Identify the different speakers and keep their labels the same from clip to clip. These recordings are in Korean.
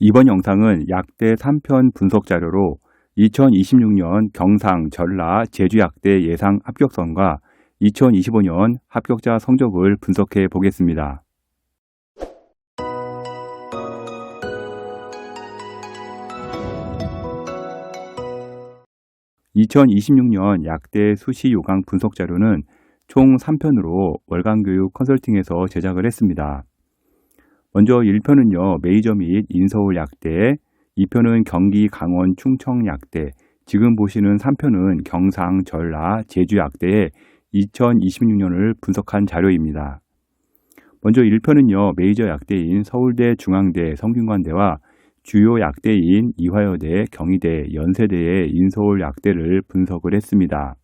Speaker 1: 이번 영상은 약대 3편 분석 자료로 2026년 경상, 전라, 제주 약대 예상 합격선과 2025년 합격자 성적을 분석해 보겠습니다. 2026년 약대 수시 요강 분석 자료는 총 3편으로 월간교육 컨설팅에서 제작을 했습니다. 먼저 1편은요, 메이저 및 인서울 약대, 2편은 경기, 강원, 충청 약대, 지금 보시는 3편은 경상, 전라, 제주 약대의 2026년을 분석한 자료입니다. 먼저 1편은요, 메이저 약대인 서울대, 중앙대, 성균관대와 주요 약대인 이화여대, 경희대, 연세대의 인서울 약대를 분석을 했습니다.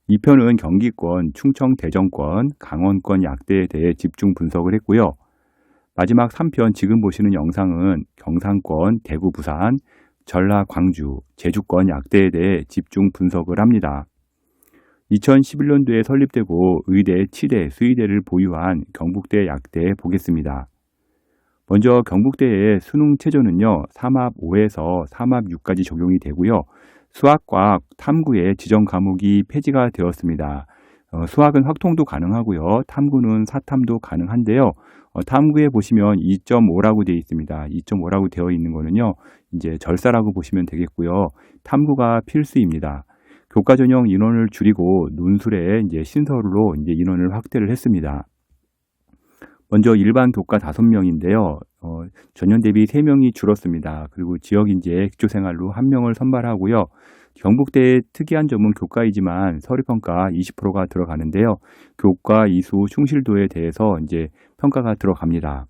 Speaker 1: 2편은 경기권, 충청, 대전권, 강원권 약대에 대해 집중 분석을 했고요. 마지막 3편 지금 보시는 영상은 경상권, 대구, 부산, 전라, 광주, 제주권 약대에 대해 집중 분석을 합니다. 2011년도에 설립되고 의대, 치대, 수의대를 보유한 경북대 약대 보겠습니다. 먼저 경북대의 수능 체제는요, 3합 5에서 3합 6까지 적용이 되고요. 수학과학, 탐구의 지정 과목이 폐지가 되었습니다. 수학은 확통도 가능하고요. 탐구는 사탐도 가능한데요. 탐구에 보시면 2.5라고 되어 있습니다. 2.5라고 되어 있는 거는요, 이제 절사라고 보시면 되겠고요. 탐구가 필수입니다. 교과 전형 인원을 줄이고 논술에 이제 신설로 이제 인원을 확대를 했습니다. 먼저 일반 교과 5명인데요. 전년 대비 3명이 줄었습니다. 그리고 지역인재 기초생활로 1명을 선발하고요. 경북대의 특이한 점은 교과이지만 서류평가 20%가 들어가는데요. 교과 이수 충실도에 대해서 이제 평가가 들어갑니다.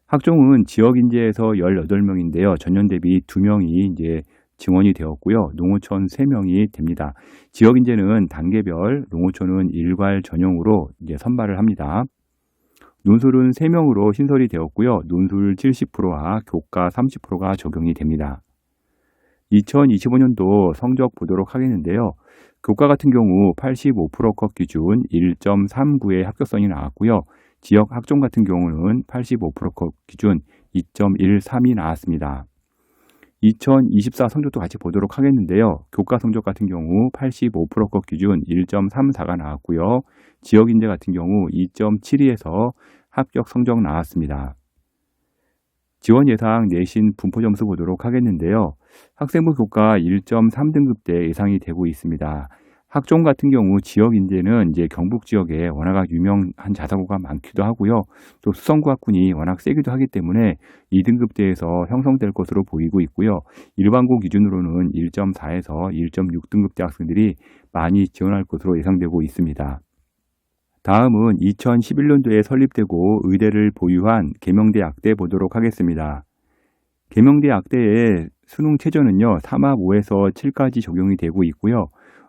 Speaker 1: 학종은 지역인재에서 18명인데요. 전년 대비 2명이 이제 증원이 되었고요. 농어촌 3명이 됩니다. 지역인재는 단계별, 농어촌은 일괄 전형으로 이제 선발을 합니다. 논술은 3명으로 신설이 되었고요. 논술 70%와 교과 30%가 적용이 됩니다. 2025년도 성적 보도록 하겠는데요. 교과 같은 경우 85% 컷 기준 1.39의 합격선이 나왔고요. 지역 학종 같은 경우는 85% 컷 기준 2.13이 나왔습니다. 2024 성적도 같이 보도록 하겠는데요. 교과 성적 같은 경우 85% 컷 기준 1.34가 나왔고요. 지역인재 같은 경우 2.72에서 합격 성적 나왔습니다. 지원 예상 내신 분포 점수 보도록 하겠는데요. 학생부 교과 1.3등급대 예상이 되고 있습니다. 학종 같은 경우 지역인재는 이제 경북 지역에 워낙 유명한 자사고가 많기도 하고요. 또 수성구학군이 워낙 세기도 하기 때문에 2등급대에서 형성될 것으로 보이고 있고요. 일반고 기준으로는 1.4에서 1.6등급대 학생들이 많이 지원할 것으로 예상되고 있습니다. 다음은 2011년도에 설립되고 의대를 보유한 계명대 약대 보도록 하겠습니다. 계명대 약대의 수능 최저는요, 3합 5에서 7까지 적용이 되고 있고요.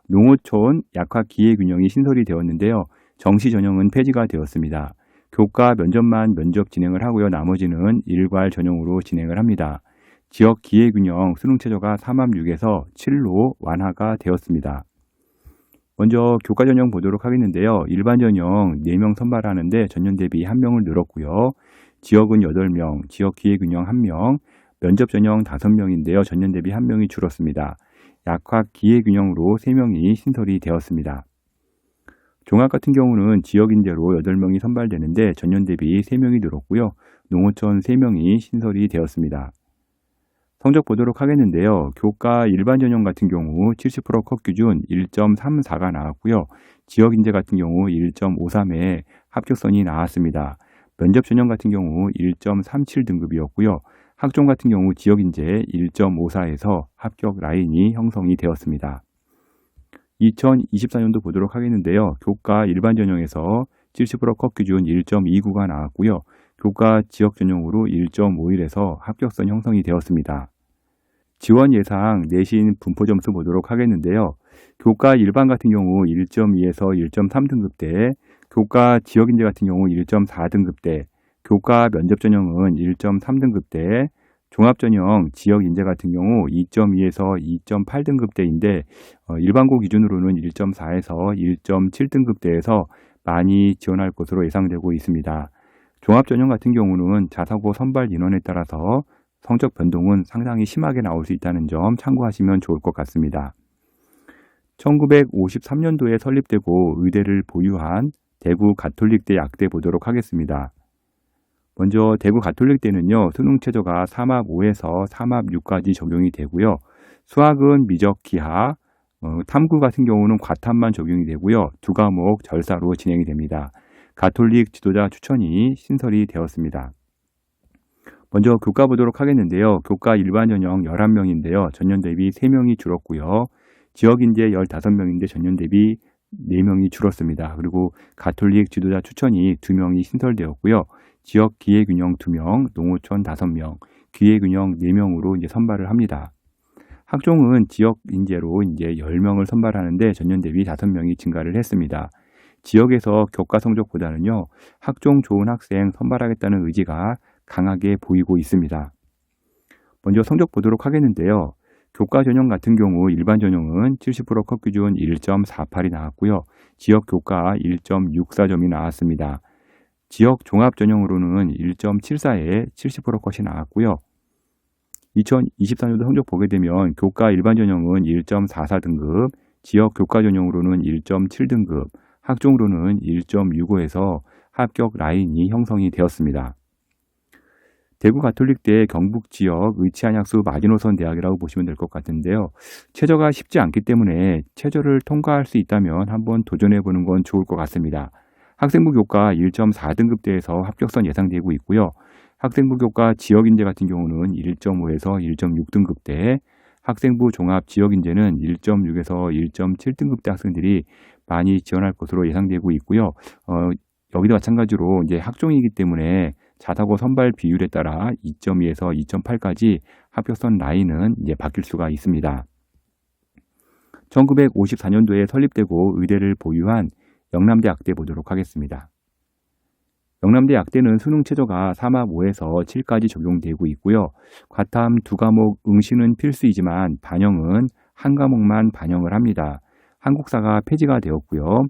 Speaker 1: 농어촌 약학 기회균형이 신설이 되었는데요. 정시 전형은 폐지가 되었습니다. 교과 면접만 면접 진행을 하고요. 나머지는 일괄 전형으로 진행을 합니다. 지역 기회균형 수능 최저가 3합 6에서 7로 완화가 되었습니다. 먼저 교과 전형 보도록 하겠는데요. 일반 전형 4명 선발하는데 전년 대비 1명을 늘었고요. 지역은 8명, 지역 기회균형 1명, 면접 전형 5명인데요. 전년 대비 1명이 줄었습니다. 약학 기회균형으로 3명이 신설이 되었습니다. 종합 같은 경우는 지역인재로 8명이 선발되는데 전년 대비 3명이 늘었고요. 농어촌 3명이 신설이 되었습니다. 성적 보도록 하겠는데요. 교과 일반 전형 같은 경우 70% 컷 기준 1.34가 나왔고요. 지역인재 같은 경우 1.53의 합격선이 나왔습니다. 면접 전형 같은 경우 1.37등급이었고요. 학종 같은 경우 지역인재 1.54에서 합격 라인이 형성이 되었습니다. 2024년도 보도록 하겠는데요. 교과 일반 전형에서 70% 컷 기준 1.29가 나왔고요. 교과 지역 전형으로 1.51에서 합격선 형성이 되었습니다. 지원 예상 내신 분포 점수 보도록 하겠는데요. 교과 일반 같은 경우 1.2에서 1.3등급대, 교과 지역인재 같은 경우 1.4등급대, 교과 면접 전형은 1.3등급대, 종합전형 지역인재 같은 경우 2.2에서 2.8등급대인데 일반고 기준으로는 1.4에서 1.7등급대에서 많이 지원할 것으로 예상되고 있습니다. 종합전형 같은 경우는 자사고 선발 인원에 따라서 성적 변동은 상당히 심하게 나올 수 있다는 점 참고하시면 좋을 것 같습니다. 1953년도에 설립되고 의대를 보유한 대구 가톨릭대 약대 보도록 하겠습니다. 먼저 대구 가톨릭대는요, 수능 최저가 3합 5에서 3합 6까지 적용이 되고요. 수학은 미적 기하, 탐구 같은 경우는 과탐만 적용이 되고요. 두 과목 절사로 진행이 됩니다. 가톨릭 지도자 추천이 신설이 되었습니다. 먼저 교과 보도록 하겠는데요. 교과 일반 전형 11명인데요. 전년 대비 3명이 줄었고요. 지역인재 15명인데 전년 대비 4명이 줄었습니다. 그리고 가톨릭 지도자 추천이 2명이 신설되었고요. 지역 기회균형 2명, 농어촌 5명, 기회균형 4명으로 이제 선발을 합니다. 학종은 지역 인재로 이제 10명을 선발하는데 전년 대비 5명이 증가를 했습니다. 지역에서 교과 성적보다는요, 학종 좋은 학생 선발하겠다는 의지가 강하게 보이고 있습니다. 먼저 성적 보도록 하겠는데요. 교과 전형 같은 경우 일반 전형은 70% 컷 기준 1.48이 나왔고요. 지역 교과 1.64점이 나왔습니다. 지역 종합 전형으로는 1.74에 70% 컷이 나왔고요. 2024년도 성적 보게 되면 교과 일반 전형은 1.44등급, 지역 교과 전형으로는 1.7등급, 학종으로는 1.65에서 합격 라인이 형성이 되었습니다. 대구 가톨릭대 경북 지역 의치한약수 마지노선 대학이라고 보시면 될 것 같은데요. 최저가 쉽지 않기 때문에 최저를 통과할 수 있다면 한번 도전해 보는 건 좋을 것 같습니다. 학생부 교과 1.4등급대에서 합격선 예상되고 있고요. 학생부 교과 지역인재 같은 경우는 1.5에서 1.6등급대, 학생부 종합 지역인재는 1.6에서 1.7등급대 학생들이 많이 지원할 것으로 예상되고 있고요. 여기도 마찬가지로 이제 학종이기 때문에 자사고 선발 비율에 따라 2.2에서 2.8까지 합격선 라인은 이제 바뀔 수가 있습니다. 1954년도에 설립되고 의대를 보유한 영남대 약대 보도록 하겠습니다. 영남대 약대는 수능 최저가 3합 5에서 7까지 적용되고 있고요. 과탐 2과목 응시는 필수이지만 반영은 한 과목만 반영을 합니다. 한국사가 폐지가 되었고요.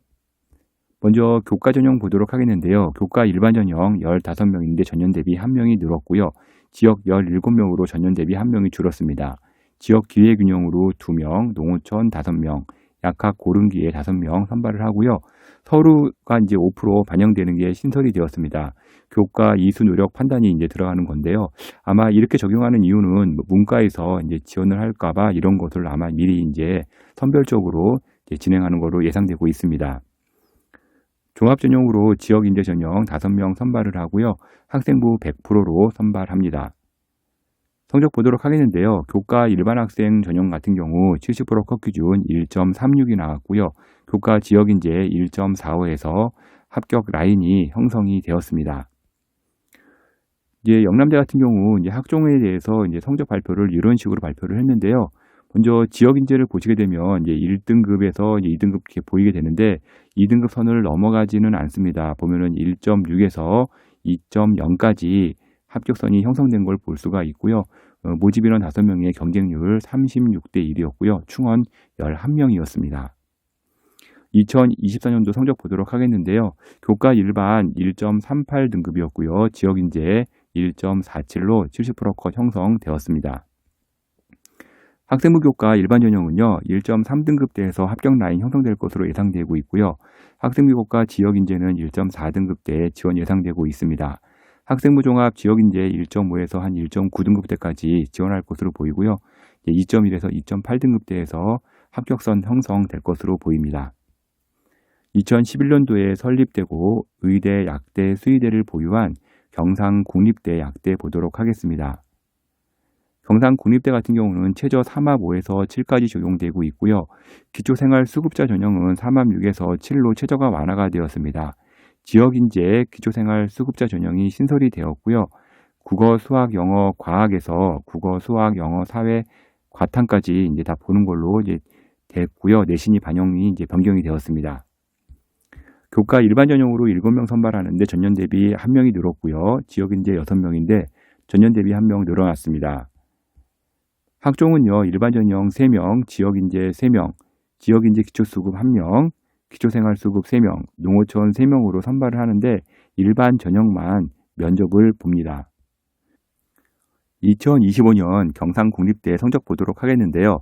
Speaker 1: 먼저 교과 전형 보도록 하겠는데요. 교과 일반 전형 15명인데 전년 대비 1명이 늘었고요. 지역 17명으로 전년 대비 1명이 줄었습니다. 지역 기회균형으로 2명, 농어촌 5명, 약학 고른기에 5명 선발을 하고요. 서류가 이제 5% 반영되는 게 신설이 되었습니다. 교과 이수 노력 판단이 이제 들어가는 건데요. 아마 이렇게 적용하는 이유는 문과에서 이제 지원을 할까봐 이런 것을 아마 미리 이제 선별적으로 이제 진행하는 것으로 예상되고 있습니다. 종합 전형으로 지역 인재 전형 5명 선발을 하고요. 학생부 100%로 선발합니다. 성적 보도록 하겠는데요. 교과 일반 학생 전형 같은 경우 70% 컷 기준 1.36이 나왔고요. 교과 지역 인재 1.45에서 합격 라인이 형성이 되었습니다. 이제 영남대 같은 경우 이제 학종에 대해서 이제 성적 발표를 이런 식으로 발표를 했는데요. 먼저 지역 인재를 보시게 되면 이제 1등급에서 이제 2등급 이렇게 보이게 되는데 2등급 선을 넘어가지는 않습니다. 보면은 1.6에서 2.0까지 합격선이 형성된 걸 볼 수가 있고요. 모집 인원 5명의 경쟁률 36대 1이었고요. 충원 11명이었습니다. 2024년도 성적 보도록 하겠는데요. 교과 일반 1.38등급이었고요. 지역 인재 1.47로 70% 컷 형성되었습니다. 학생부 교과 일반 전형은요, 1.3등급대에서 합격 라인 형성될 것으로 예상되고 있고요. 학생부 교과 지역 인재는 1.4등급대에 지원 예상되고 있습니다. 학생부 종합 지역 인재 1.5에서 한 1.9등급대까지 지원할 것으로 보이고요. 2.1에서 2.8등급대에서 합격선 형성될 것으로 보입니다. 2011년도에 설립되고 의대, 약대, 수의대를 보유한 경상국립대 약대 보도록 하겠습니다. 경상국립대 같은 경우는 최저 3합 5에서 7까지 적용되고 있고요. 기초생활수급자 전형은 3합 6에서 7로 최저가 완화가 되었습니다. 지역인재 기초생활수급자 전형이 신설이 되었고요. 국어, 수학, 영어, 과학에서 국어, 수학, 영어, 사회, 과탐까지 이제 다 보는 걸로 이제 됐고요. 내신이 반영이 이제 변경이 되었습니다. 교과 일반 전형으로 7명 선발하는데 전년 대비 1명이 늘었고요. 지역인재 6명인데 전년 대비 1명 늘어났습니다. 학종은요, 일반 전형 3명, 지역인재 3명, 지역인재 기초수급 1명, 기초생활수급 3명, 농어촌 3명으로 선발을 하는데 일반 전형만 면접을 봅니다. 2025년 경상국립대 성적 보도록 하겠는데요.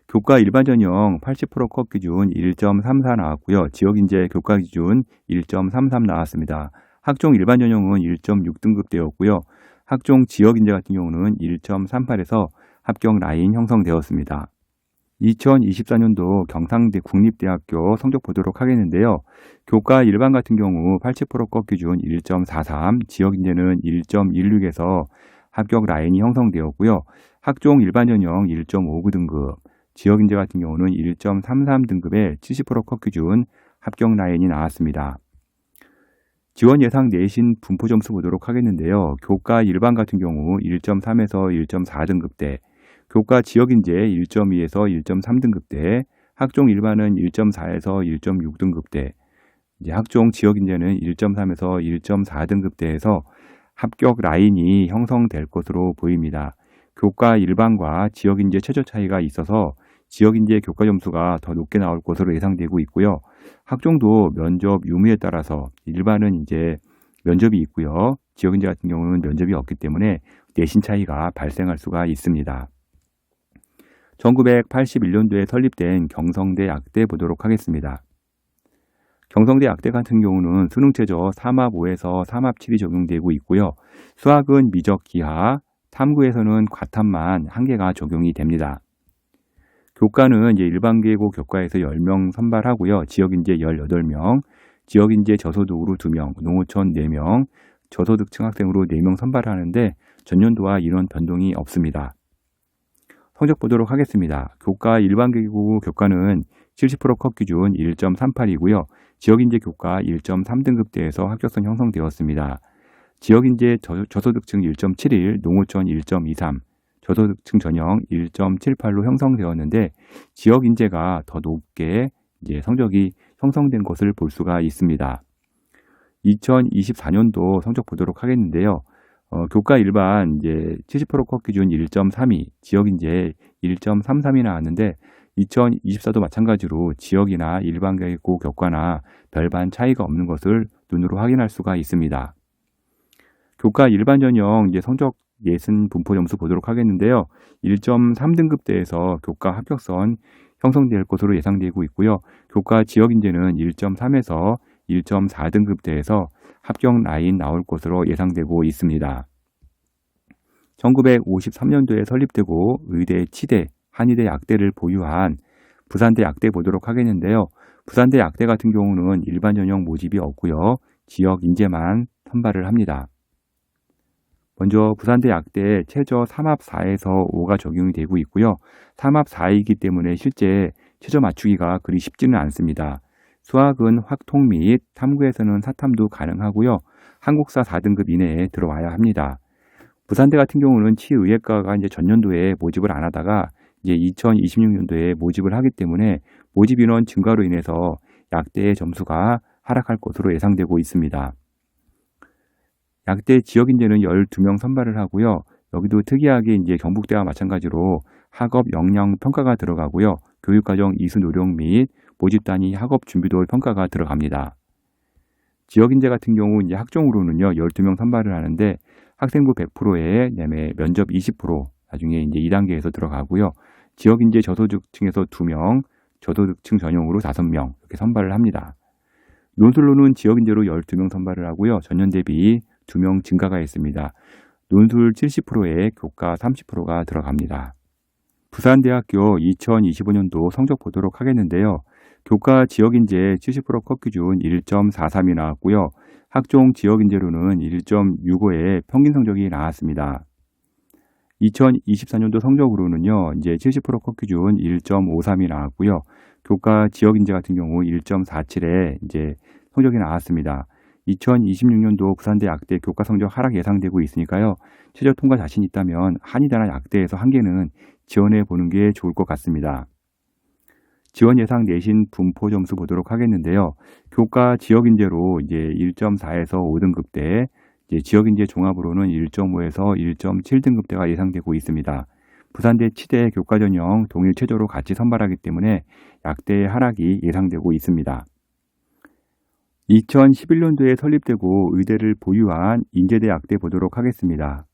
Speaker 1: 교과 일반 전형 80% 컷 기준 1.34 나왔고요. 지역인재 교과 기준 1.33 나왔습니다. 학종 일반 전형은 1.6등급대였고요. 학종 지역인재 같은 경우는 1.38에서 합격 라인 형성되었습니다. 2024년도 경상대 국립대학교 성적 보도록 하겠는데요. 교과 일반 같은 경우 80% 컷 기준 1.43, 지역인재는 1.16에서 합격 라인이 형성되었고요. 학종 일반 전형 1.59등급, 지역인재 같은 경우는 1.33등급의 70%컷 기준 합격 라인이 나왔습니다. 지원 예상 내신 분포 점수 보도록 하겠는데요. 교과 일반 같은 경우 1.3에서 1.4등급대, 교과 지역인재 1.2에서 1.3등급대, 학종 일반은 1.4에서 1.6등급대, 학종 지역인재는 1.3에서 1.4등급대에서 합격 라인이 형성될 것으로 보입니다. 교과 일반과 지역인재 최저 차이가 있어서 지역인재 교과 점수가 더 높게 나올 것으로 예상되고 있고요. 학종도 면접 유무에 따라서 일반은 이제 면접이 있고요. 지역인재 같은 경우는 면접이 없기 때문에 내신 차이가 발생할 수가 있습니다. 1981년도에 설립된 경성대 약대 보도록 하겠습니다. 경성대 약대 같은 경우는 수능 최저 3합 5에서 3합 7이 적용되고 있고요. 수학은 미적 기하, 탐구에서는 과탐만 1개가 적용이 됩니다. 교과는 이제 일반계고 교과에서 10명 선발하고요. 지역인재 18명, 지역인재 저소득으로 2명, 농어촌 4명, 저소득층 학생으로 4명 선발하는데 전년도와 인원 변동이 없습니다. 성적 보도록 하겠습니다. 교과 일반계고 교과는 70% 컷 기준 1.38이고요. 지역인재 교과 1.3등급대에서 합격선 형성되었습니다. 지역인재 저소득층 1.71, 농어촌 1.23, 저소득층 전형 1.78로 형성되었는데 지역인재가 더 높게 이제 성적이 형성된 것을 볼 수가 있습니다. 2024년도 성적 보도록 하겠는데요. 교과 일반 이제 70% 컷 기준 1.32, 지역인재 1.33이 나왔는데 2024도 마찬가지로 지역이나 일반계고 교과나 별반 차이가 없는 것을 눈으로 확인할 수가 있습니다. 교과 일반 전형 이제 성적 예순 분포 점수 보도록 하겠는데요. 1.3등급대에서 교과 합격선 형성될 것으로 예상되고 있고요. 교과 지역인재는 1.3에서 1.4등급대에서 합격 라인 나올 것으로 예상되고 있습니다. 1953년도에 설립되고 의대 치대, 한의대 약대를 보유한 부산대 약대 보도록 하겠는데요. 부산대 약대 같은 경우는 일반 전형 모집이 없고요. 지역 인재만 선발을 합니다. 먼저 부산대 약대 최저 3합 4에서 5가 적용이 되고 있고요. 3합 4이기 때문에 실제 최저 맞추기가 그리 쉽지는 않습니다. 수학은 확통 및 탐구에서는 사탐도 가능하고요. 한국사 4등급 이내에 들어와야 합니다. 부산대 같은 경우는 치의예과가 이제 전년도에 모집을 안 하다가 이제 2026년도에 모집을 하기 때문에 모집 인원 증가로 인해서 약대의 점수가 하락할 것으로 예상되고 있습니다. 약대 지역인재는 12명 선발을 하고요. 여기도 특이하게 이제 경북대와 마찬가지로 학업 역량 평가가 들어가고요. 교육과정 이수 노력 및 모집 단위 학업 준비도 평가가 들어갑니다. 지역인재 같은 경우 이제 학종으로는요, 12명 선발을 하는데 학생부 100%에 그다음에 면접 20% 나중에 이제 2단계에서 들어가고요. 지역인재 저소득층에서 2명, 저소득층 전용으로 5명 이렇게 선발을 합니다. 논술로는 지역인재로 12명 선발을 하고요. 전년 대비 2명 증가가 있습니다. 논술 70%에 교과 30%가 들어갑니다. 부산대학교 2025년도 성적 보도록 하겠는데요. 교과 지역인재 70% 컷 기준 1.43이 나왔고요. 학종 지역인재로는 1.65의 평균 성적이 나왔습니다. 2024년도 성적으로는요, 이제 70% 컷 기준 1.53이 나왔고요. 교과 지역인재 같은 경우 1.47에 이제 성적이 나왔습니다. 2026년도 부산대 약대 교과 성적 하락 예상되고 있으니까요. 최저 통과 자신 있다면 한의대나 약대에서 한 개는 지원해 보는 게 좋을 것 같습니다. 지원 예상 내신 분포 점수 보도록 하겠는데요. 교과 지역인재로 이제 1.4에서 5등급대, 이제 지역인재 종합으로는 1.5에서 1.7등급대가 예상되고 있습니다. 부산대 치대 교과 전형 동일 최저로 같이 선발하기 때문에 약대의 하락이 예상되고 있습니다. 2011년도에 설립되고 의대를 보유한 인제대 약대 보도록 하겠습니다.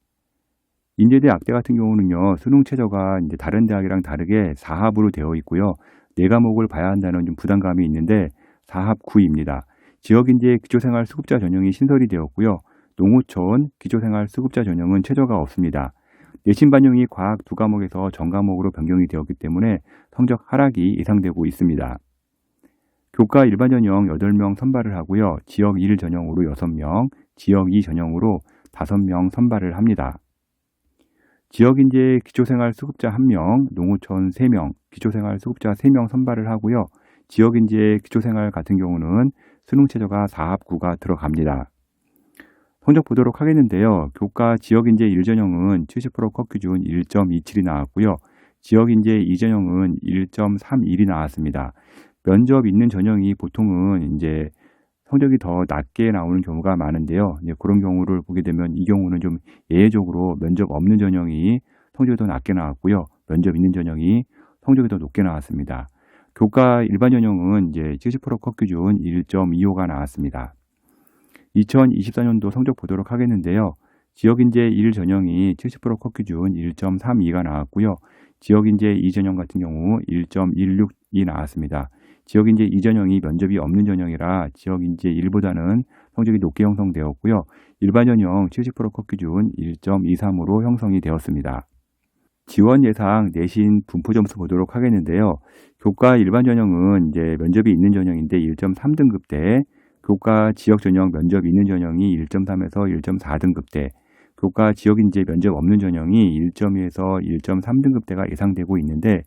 Speaker 1: 인제대 악대 같은 경우는요, 수능 최저가 이제 다른 대학이랑 다르게 4합으로 되어 있고요. 네 과목을 봐야 한다는 좀 부담감이 있는데 4합 9입니다. 지역인재 기초생활 수급자 전형이 신설이 되었고요. 농어촌 기초생활 수급자 전형은 최저가 없습니다. 내신 반영이 과학 두 과목에서 전 과목으로 변경이 되었기 때문에 성적 하락이 예상되고 있습니다. 교과 일반 전형 8명 선발을 하고요. 지역 1 전형으로 6명, 지역 2 전형으로 5명 선발을 합니다. 지역인재 기초생활 수급자 1명, 농어촌 3명, 기초생활 수급자 3명 선발을 하고요. 지역인재 기초생활 같은 경우는 수능 최저가 4합 9가 들어갑니다. 성적 보도록 하겠는데요. 교과 지역인재 1전형은 70% 컷 기준 1.27이 나왔고요. 지역인재 2전형은 1.31이 나왔습니다. 면접 있는 전형이 보통은 이제 성적이 더 낮게 나오는 경우가 많은데요. 이제 그런 경우를 보게 되면 이 경우는 좀 예외적으로 면접 없는 전형이 성적이 더 낮게 나왔고요. 면접 있는 전형이 성적이 더 높게 나왔습니다. 교과 일반 전형은 이제 70% 컷 기준 1.25가 나왔습니다. 2024년도 성적 보도록 하겠는데요. 지역인재 1 전형이 70% 컷 기준 1.32가 나왔고요. 지역인재 2 전형 같은 경우 1.16이 나왔습니다. 지역인재 2 전형이 면접이 없는 전형이라 지역인재 1보다는 성적이 높게 형성되었고요. 일반 전형 70% 컷 기준 1.23으로 형성이 되었습니다. 지원 예상 내신 분포 점수 보도록 하겠는데요. 교과 일반 전형은 이제 면접이 있는 전형인데 1.3등급대, 교과 지역 전형 면접 있는 전형이 1.3에서 1.4등급대, 교과 지역인재 면접 없는 전형이 1.2에서 1.3등급대가 예상되고 있는데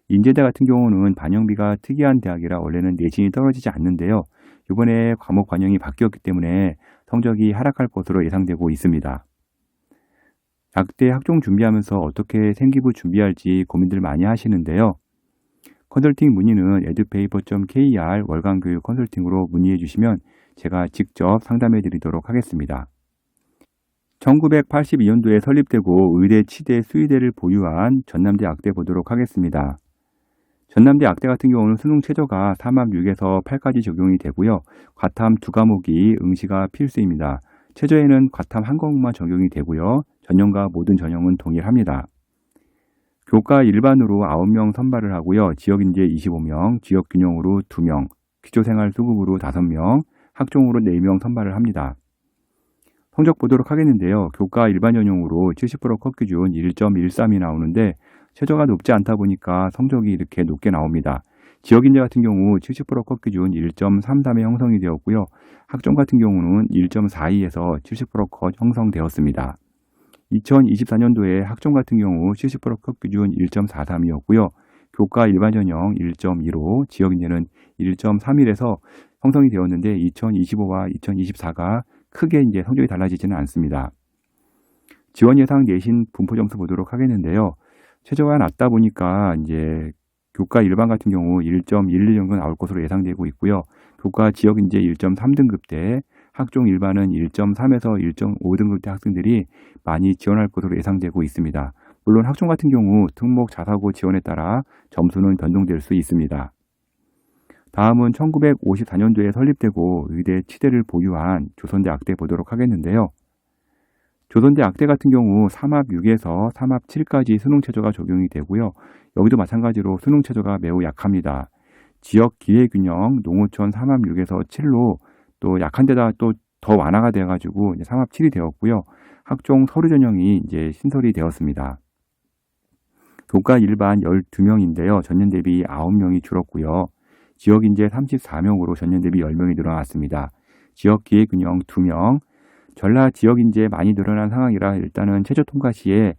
Speaker 1: 인제대 같은 경우는 반영비가 특이한 대학이라 원래는 내신이 떨어지지 않는데요. 이번에 과목 반영이 바뀌었기 때문에 성적이 하락할 것으로 예상되고 있습니다. 약대 학종 준비하면서 어떻게 생기부 준비할지 고민들 많이 하시는데요. 컨설팅 문의는 edupaper.kr 월간교육 컨설팅으로 문의해 주시면 제가 직접 상담해 드리도록 하겠습니다. 1982년도에 설립되고 의대, 치대, 수의대를 보유한 전남대 악대 보도록 하겠습니다. 전남대 악대 같은 경우는 수능 최저가 3합 6에서 8까지 적용이 되고요. 과탐 2과목이 응시가 필수입니다. 최저에는 과탐 1과목만 적용이 되고요. 전형과 모든 전형은 동일합니다. 교과 일반으로 9명 선발을 하고요. 지역인재 25명, 지역균형으로 2명, 기초생활 수급으로 5명, 학종으로 4명 선발을 합니다. 성적 보도록 하겠는데요. 교과 일반 전형으로 70% 컷 기준 1.13이 나오는데 최저가 높지 않다 보니까 성적이 이렇게 높게 나옵니다. 지역인재 같은 경우 70% 컷 기준 1.33에 형성이 되었고요. 학종 같은 경우는 1.42에서 70% 컷 형성되었습니다. 2024년도에 학종 같은 경우 70% 컷 기준 1.43이었고요. 교과 일반 전형 1.15, 지역인재는 1.31에서 형성이 되었는데 2025와 2024가 크게 이제 성적이 달라지지는 않습니다. 지원 예상 내신 분포 점수 보도록 하겠는데요. 최저가 낮다 보니까 이제 교과 일반 같은 경우 1.11 정도 나올 것으로 예상되고 있고요. 교과 지역인재 1.3등급대, 학종 일반은 1.3에서 1.5등급대 학생들이 많이 지원할 것으로 예상되고 있습니다. 물론 학종 같은 경우 특목 자사고 지원에 따라 점수는 변동될 수 있습니다. 다음은 1954년도에 설립되고 의대, 치대를 보유한 조선대 악대 보도록 하겠는데요. 조선대 악대 같은 경우 3합 6에서 3합 7까지 수능 최저가 적용이 되고요. 여기도 마찬가지로 수능 최저가 매우 약합니다. 지역 기회균형 농어촌 3합 6에서 7로 또 약한 데다 또 더 완화가 돼가지고 3합 7이 되었고요. 학종 서류 전형이 이제 신설이 되었습니다. 교과 일반 12명인데요. 전년 대비 9명이 줄었고요. 지역인재 34명으로 전년 대비 10명이 늘어났습니다. 지역 기회균형 2명, 전라 지역인재 많이 늘어난 상황이라 일단은 최저 통과 시에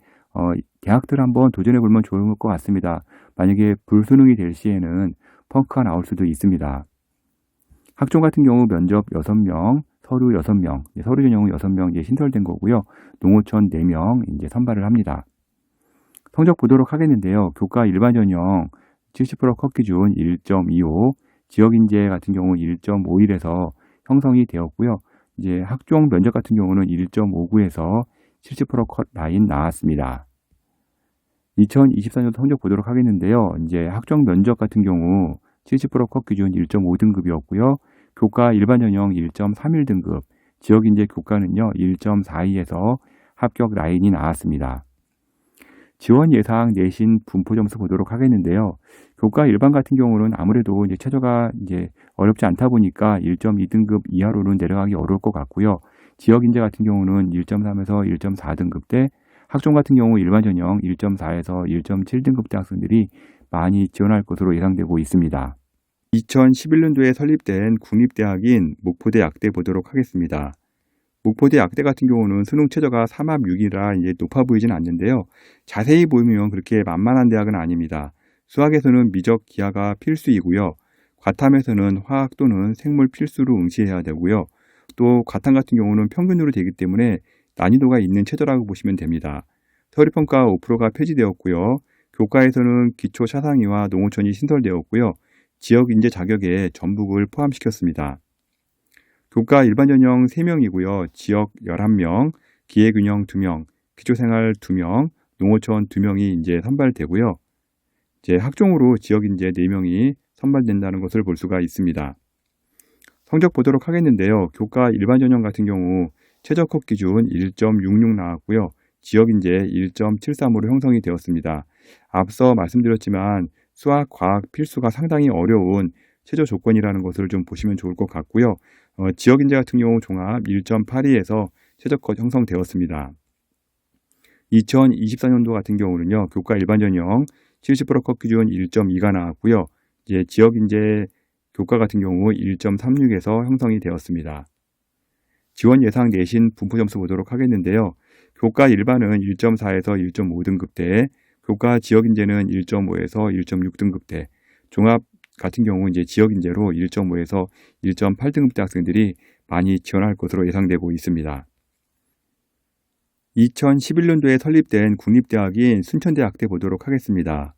Speaker 1: 대학들 한번 도전해 보면 좋을 것 같습니다. 만약에 불수능이 될 시에는 펑크가 나올 수도 있습니다. 학종 같은 경우 면접 6명, 서류 6명, 서류 전형은 6명 이제 신설된 거고요. 농어촌 4명 이제 선발을 합니다. 성적 보도록 하겠는데요. 교과 일반 전형 70% 컷 기준 1.25, 지역인재 같은 경우 1.51에서 형성이 되었고요. 이제 학종 면접 같은 경우는 1.59에서 70% 컷 라인 나왔습니다. 2024년도 성적 보도록 하겠는데요. 이제 학종 면접 같은 경우 70% 컷 기준 1.5등급이었고요. 교과 일반 전형 1.31등급, 지역인재 교과는요 1.42에서 합격 라인이 나왔습니다. 지원 예상 내신 분포 점수 보도록 하겠는데요. 교과 일반 같은 경우는 아무래도 이제 최저가 이제 어렵지 않다 보니까 1.2등급 이하로는 내려가기 어려울 것 같고요. 지역 인재 같은 경우는 1.3에서 1.4등급대, 학종 같은 경우 일반 전형 1.4에서 1.7등급대 학생들이 많이 지원할 것으로 예상되고 있습니다. 2011년도에 설립된 국립대학인 목포대 약대 보도록 하겠습니다. 목포대 약대 같은 경우는 수능 최저가 3합 6이라 이제 높아 보이진 않는데요. 자세히 보면 그렇게 만만한 대학은 아닙니다. 수학에서는 미적 기하가 필수이고요. 과탐에서는 화학 또는 생물 필수로 응시해야 되고요. 또 과탐 같은 경우는 평균으로 되기 때문에 난이도가 있는 체제라고 보시면 됩니다. 서울평가 5%가 폐지되었고요. 교과에서는 기초 차상위와 농어촌이 신설되었고요. 지역 인재 자격에 전북을 포함시켰습니다. 교과 일반 전형 3명이고요. 지역 11명, 기회균형 2명, 기초생활 2명, 농어촌 2명이 이제 선발되고요. 이제 학종으로 지역 인재 4명이 선발된다는 것을 볼 수가 있습니다. 성적 보도록 하겠는데요. 교과 일반 전형 같은 경우 최저 컷 기준 1.66 나왔고요. 지역 인재 1.73으로 형성이 되었습니다. 앞서 말씀드렸지만 수학, 과학 필수가 상당히 어려운 최저 조건이라는 것을 좀 보시면 좋을 것 같고요. 지역 인재 같은 경우 종합 1.82에서 최저 컷 형성되었습니다. 2024년도 같은 경우는요. 교과 일반 전형 70% 컷 기준 1.2가 나왔고요. 이제 지역 인재 교과 같은 경우 1.36에서 형성이 되었습니다. 지원 예상 내신 분포 점수 보도록 하겠는데요. 교과 일반은 1.4에서 1.5등급대, 교과 지역 인재는 1.5에서 1.6등급대, 종합 같은 경우 이제 지역 인재로 1.5에서 1.8등급대 학생들이 많이 지원할 것으로 예상되고 있습니다. 2011년도에 설립된 국립대학인 순천대학대 보도록 하겠습니다.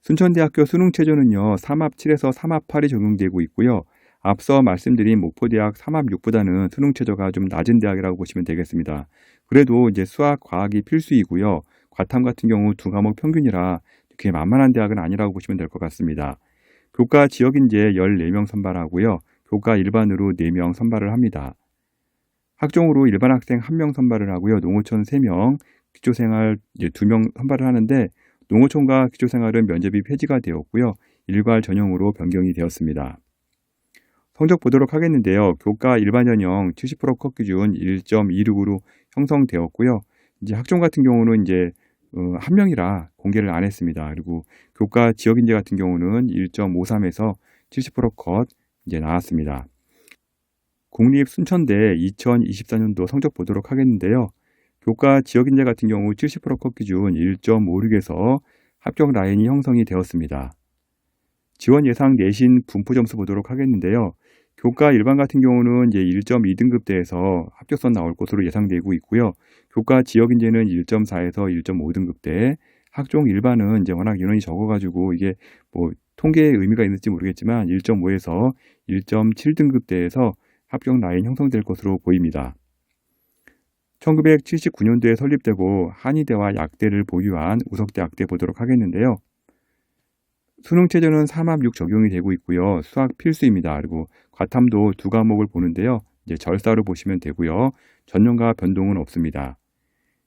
Speaker 1: 순천대학교 수능 최저는요 3합 7에서 3합 8이 적용되고 있고요. 앞서 말씀드린 목포대학 3합 6보다는 수능 최저가 좀 낮은 대학이라고 보시면 되겠습니다. 그래도 이제 수학, 과학이 필수이고요. 과탐 같은 경우 2과목 평균이라 이렇게 만만한 대학은 아니라고 보시면 될 것 같습니다. 교과 지역인재 14명 선발하고요. 교과 일반으로 4명 선발을 합니다. 학종으로 일반 학생 1명 선발을 하고요. 농어촌 3명, 기초생활 2명 선발을 하는데 농어촌과 기초생활은 면접이 폐지가 되었고요. 일괄 전형으로 변경이 되었습니다. 성적 보도록 하겠는데요. 교과 일반 전형 70% 컷 기준 1.26으로 형성되었고요. 이제 학종 같은 경우는 이제 1명이라 공개를 안 했습니다. 그리고 교과 지역 인재 같은 경우는 1.53에서 70%컷 이제 나왔습니다. 국립 순천대 2024년도 성적 보도록 하겠는데요. 교과 지역 인재 같은 경우 70%컷 기준 1.56에서 합격 라인이 형성이 되었습니다. 지원 예상 내신 분포 점수 보도록 하겠는데요. 교과 일반 같은 경우는 이제 1.2등급대에서 합격선 나올 것으로 예상되고 있고요. 교과 지역 인재는 1.4에서 1.5등급대, 학종 일반은 이제 워낙 인원이 적어가지고 이게 뭐 통계의 의미가 있는지 모르겠지만 1.5에서 1.7등급대에서 합격 라인 형성될 것으로 보입니다. 1979년도에 설립되고 한의대와 약대를 보유한 우석대 약대 보도록 하겠는데요. 수능 최저는 3합 6 적용이 되고 있고요. 수학 필수입니다. 그리고 과탐도 2과목을 보는데요. 이제 절사로 보시면 되고요. 전년과 변동은 없습니다.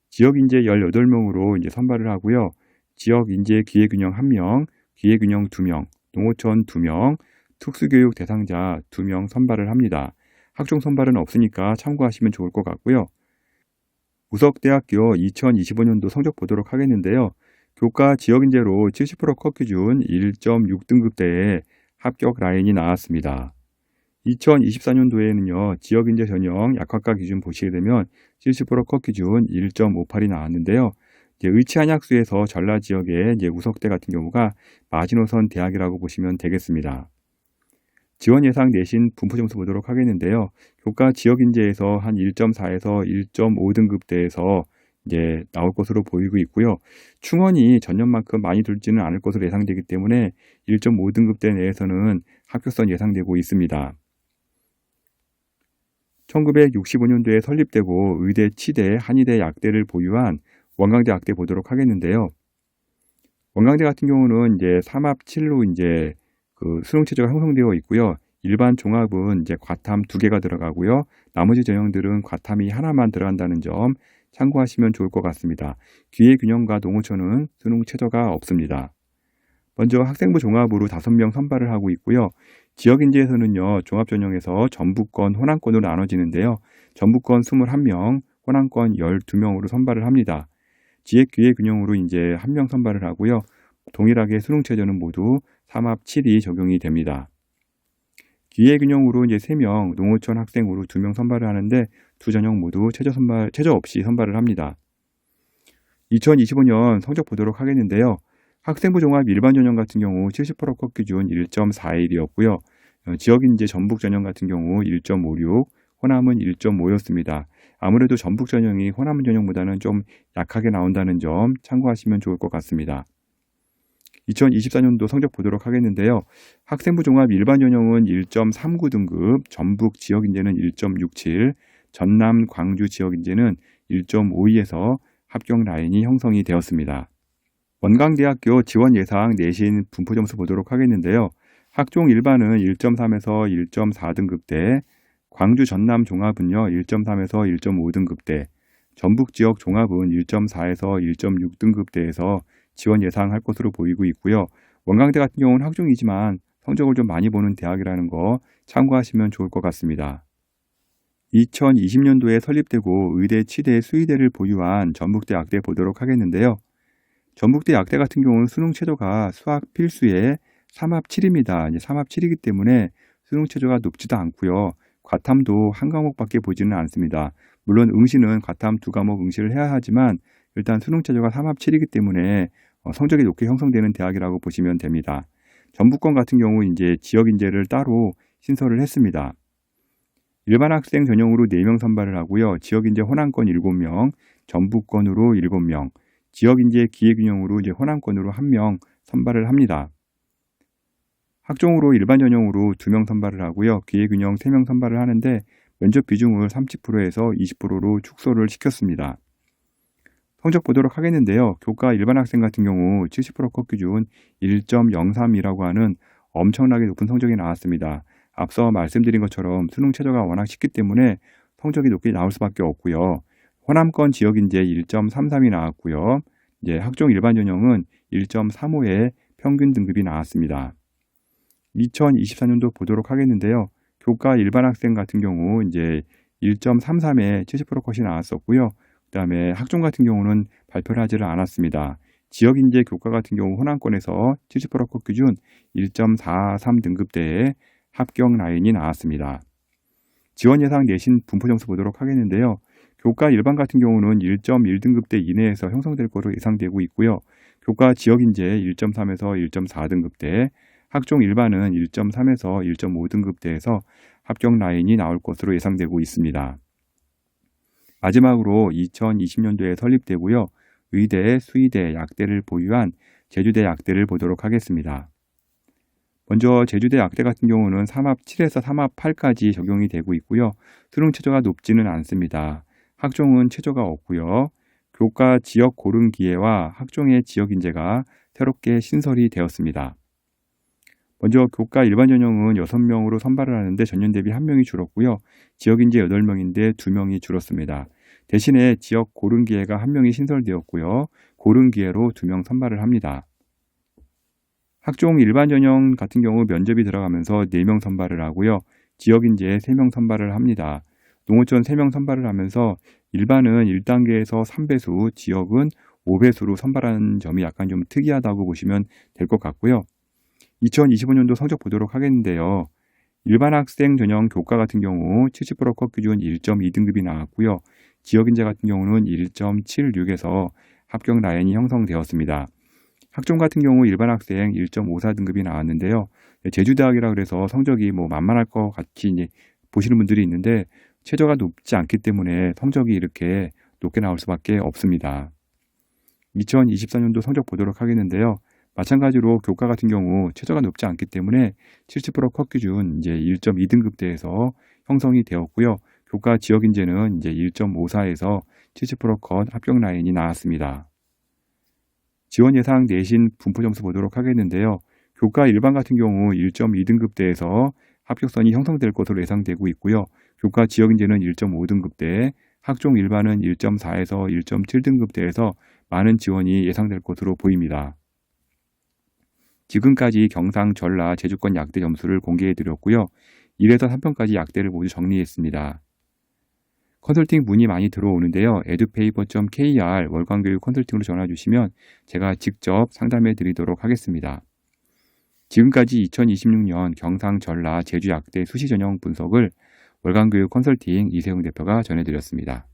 Speaker 1: 지역 인재 18명으로 이제 선발을 하고요. 지역 인재 기회균형 1명, 기회균형 2명, 농어촌 2명, 특수교육 대상자 2명 선발을 합니다. 학종 선발은 없으니까 참고하시면 좋을 것 같고요. 우석대학교 2025년도 성적 보도록 하겠는데요. 교과 지역인재로 70% 컷 기준 1.6등급대에 합격 라인이 나왔습니다. 2024년도에는요. 지역인재 전형 약학과 기준 보시게 되면 70% 컷 기준 1.58이 나왔는데요. 이제 의치한약수에서 전라 지역의 이제 우석대 같은 경우가 마지노선 대학이라고 보시면 되겠습니다. 지원 예상 내신 분포 점수 보도록 하겠는데요. 교과 지역인재에서 한 1.4에서 1.5등급대에서 이제 나올 것으로 보이고 있고요. 충원이 전년만큼 많이 들지는 않을 것으로 예상되기 때문에 1.5등급대 내에서는 합격선 예상되고 있습니다. 1965년도에 설립되고 의대, 치대, 한의대, 약대를 보유한 원광대 약대 보도록 하겠는데요. 원광대 같은 경우는 이제 3합 7로 이제 수능 최저가 형성되어 있고요. 일반 종합은 이제 과탐 2개가 들어가고요. 나머지 전형들은 과탐이 하나만 들어간다는 점 참고하시면 좋을 것 같습니다. 기회균형과 농어촌은 수능 최저가 없습니다. 먼저 학생부 종합으로 5명 선발을 하고 있고요. 지역인재에서는요, 종합전형에서 전부권, 호남권으로 나눠지는데요. 전부권 21명, 호남권 12명으로 선발을 합니다. 기회균형으로 이제 1명 선발을 하고요. 동일하게 수능 최저는 모두 3합 7이 적용이 됩니다. 기회균형으로 이제 3명, 농어촌 학생으로 2명 선발을 하는데 두 전형 모두 최저 없이 선발을 합니다. 2025년 성적 보도록 하겠는데요. 학생부 종합 일반 전형 같은 경우 70% 컷 기준 1.41이었고요. 지역인재 전북 전형 같은 경우 1.56, 호남은 1.5였습니다. 아무래도 전북 전형이 호남 전형보다는 좀 약하게 나온다는 점 참고하시면 좋을 것 같습니다. 2024년도 성적 보도록 하겠는데요. 학생부 종합 일반 전형은 1.39 등급, 전북 지역인재는 1.67, 전남 광주 지역인재는 1.52에서 합격 라인이 형성이 되었습니다. 원광대학교 지원 예상 내신 분포 점수 보도록 하겠는데요. 학종 일반은 1.3에서 1.4 등급대, 광주 전남 종합은요 1.3에서 1.5 등급대, 전북 지역 종합은 1.4에서 1.6 등급대에서 지원 예상할 것으로 보이고 있고요. 원광대 같은 경우는 학종이지만 성적을 좀 많이 보는 대학이라는 거 참고하시면 좋을 것 같습니다. 2020년도에 설립되고 의대, 치대, 수의대를 보유한 전북대 약대 보도록 하겠는데요. 전북대 약대 같은 경우는 수능 최저가 수학 필수에 3합 7입니다. 3합 7이기 때문에 수능 최저가 높지도 않고요. 과탐도 한 과목밖에 보지는 않습니다. 물론 응시는 과탐 2과목 응시를 해야 하지만 일단 수능 최저가 3합 7이기 때문에 성적이 높게 형성되는 대학이라고 보시면 됩니다. 전북권 같은 경우 이제 지역 인재를 따로 신설을 했습니다. 일반 학생 전형으로 4명 선발을 하고요. 지역 인재 호남권 7명, 전북권으로 7명, 지역 인재 기회균형으로 이제 호남권으로 1명 선발을 합니다. 학종으로 일반 전형으로 2명 선발을 하고요. 기회균형 3명 선발을 하는데 면접 비중을 30%에서 20%로 축소를 시켰습니다. 성적 보도록 하겠는데요. 교과 일반 학생 같은 경우 70% 컷 기준 1.03이라고 하는 엄청나게 높은 성적이 나왔습니다. 앞서 말씀드린 것처럼 수능 최저가 워낙 쉽기 때문에 성적이 높게 나올 수밖에 없고요. 호남권 지역인재 1.33이 나왔고요. 이제 학종 일반 전형은 1.35의 평균 등급이 나왔습니다. 2024년도 보도록 하겠는데요. 교과 일반 학생 같은 경우 이제 1.33에 70% 컷이 나왔었고요. 그 다음에 학종 같은 경우는 발표를 하지를 않았습니다. 지역인재 교과 같은 경우 호남권에서 70%컷 기준 1.43 등급대에 합격 라인이 나왔습니다. 지원 예상 내신 분포 점수 보도록 하겠는데요. 교과 일반 같은 경우는 1.1등급대 이내에서 형성될 것으로 예상되고 있고요. 교과 지역인재 1.3에서 1.4 등급대, 학종 일반은 1.3에서 1.5 등급대에서 합격 라인이 나올 것으로 예상되고 있습니다. 마지막으로 2020년도에 설립되고요. 의대, 수의대, 약대를 보유한 제주대 약대를 보도록 하겠습니다. 먼저 제주대 약대 같은 경우는 3합 7에서 3합 8까지 적용이 되고 있고요. 수능 최저가 높지는 않습니다. 학종은 최저가 없고요. 교과 지역 고른 기회와 학종의 지역 인재가 새롭게 신설이 되었습니다. 먼저 교과 일반 전형은 6명으로 선발을 하는데 전년 대비 1명이 줄었고요. 지역 인재 8명인데 2명이 줄었습니다. 대신에 지역 고른 기회가 1명이 신설되었고요. 고른 기회로 2명 선발을 합니다. 학종 일반 전형 같은 경우 면접이 들어가면서 4명 선발을 하고요. 지역 인재 3명 선발을 합니다. 농어촌 3명 선발을 하면서 일반은 1단계에서 3배수, 지역은 5배수로 선발하는 점이 약간 좀 특이하다고 보시면 될 것 같고요. 2025년도 성적 보도록 하겠는데요. 일반 학생 전형 교과 같은 경우 70% 컷 기준 1.2등급이 나왔고요. 지역인재 같은 경우는 1.76에서 합격 라인이 형성되었습니다. 학종 같은 경우 일반 학생 1.54등급이 나왔는데요. 제주대학이라 그래서 성적이 만만할 것 같이 이제 보시는 분들이 있는데 최저가 높지 않기 때문에 성적이 이렇게 높게 나올 수밖에 없습니다. 2024년도 성적 보도록 하겠는데요. 마찬가지로 교과 같은 경우 최저가 높지 않기 때문에 70% 컷 기준 이제 1.2등급대에서 형성이 되었고요. 교과 지역 인재는 이제 1.54에서 70% 컷 합격 라인이 나왔습니다. 지원 예상 내신 분포 점수 보도록 하겠는데요. 교과 일반 같은 경우 1.2등급대에서 합격선이 형성될 것으로 예상되고 있고요. 교과 지역 인재는 1.5등급대, 학종 일반은 1.4에서 1.7등급대에서 많은 지원이 예상될 것으로 보입니다. 지금까지 경상, 전라, 제주권 약대 점수를 공개해드렸고요. 1에서 3편까지 약대를 모두 정리했습니다. 컨설팅 문의 많이 들어오는데요. edupaper.kr 월간교육 컨설팅으로 전화주시면 제가 직접 상담해 드리도록 하겠습니다. 지금까지 2026년 경상, 전라, 제주 약대 수시 전형 분석을 월간교육 컨설팅 이세웅 대표가 전해드렸습니다.